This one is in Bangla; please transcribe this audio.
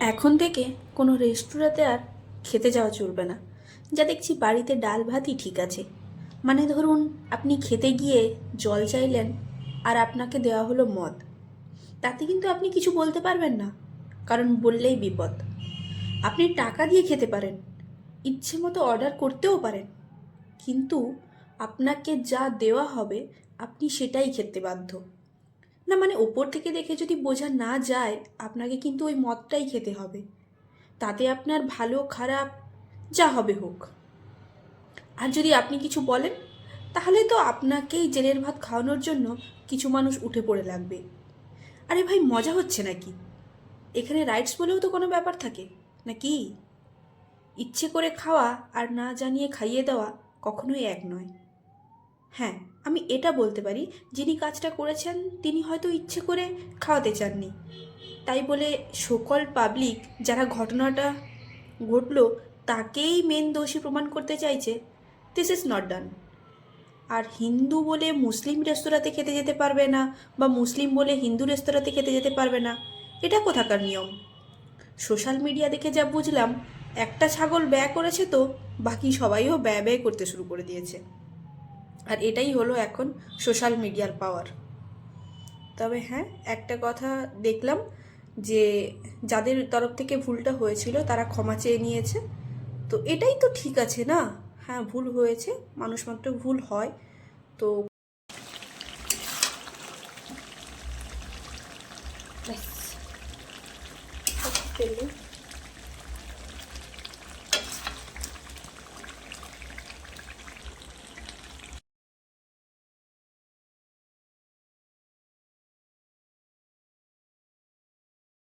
এখন থেকে কোনো রেস্টুরেন্টে আর খেতে যাওয়া চলবে না। যা দেখছি বাড়িতে ডাল ভাতই ঠিক আছে। মানে ধরুন আপনি খেতে গিয়ে জল চাইলেন আর আপনাকে দেওয়া হলো মদ, তাতে কিন্তু আপনি কিছু বলতে পারবেন না, কারণ বললেই বিপদ। আপনি টাকা দিয়ে খেতে পারেন, ইচ্ছে মতো অর্ডার করতেও পারেন, কিন্তু আপনাকে যা দেওয়া হবে আপনি সেটাই খেতে বাধ্য। না মানে ওপর থেকে দেখে যদি বোঝা না যায়, আপনাকে কিন্তু ওই মদটাই খেতে হবে, তাতে আপনার ভালো খারাপ যা হবে হোক। আর যদি আপনি কিছু বলেন, তাহলে তো আপনাকেই জেলের ভাত খাওয়ানোর জন্য কিছু মানুষ উঠে পড়ে লাগবে। আরে ভাই, মজা হচ্ছে নাকি? এখানে রাইটস বলেও তো কোনো ব্যাপার থাকে নাকি? ইচ্ছে করে খাওয়া আর না জানিয়ে খাইয়ে দেওয়া কখনোই এক নয়। হ্যাঁ, আমি এটা বলতে পারি, যিনি কাজটা করেছেন তিনি হয়তো ইচ্ছে করে খাওয়াতে চাননি, তাই বলে সকল পাবলিক যারা ঘটনাটা ঘটলো তাকেই মেন দোষী প্রমাণ করতে চাইছে, দিস ইজ নট ডান। আর হিন্দু বলে মুসলিম রেস্তোরাঁতে খেতে যেতে পারবে না, বা মুসলিম বলে হিন্দু রেস্তোরাঁতে খেতে যেতে পারবে না, এটা কোথাকার নিয়ম? সোশ্যাল মিডিয়া দেখে যা বুঝলাম, একটা ছাগল ব্যয় করেছে তো বাকি সবাইও ব্যয় ব্যয় করতে শুরু করে দিয়েছে। আর এটাই হলো এখন সোশ্যাল মিডিয়ার পাওয়ার। তবে হ্যাঁ, একটা কথা দেখলাম যে যাদের তরফ থেকে ভুলটা হয়েছিল তারা ক্ষমা চেয়ে নিয়েছে, তো এটাই তো ঠিক আছে না? হ্যাঁ, ভুল হয়েছে, মানুষ মাত্র ভুল হয়। তো ব্যাস,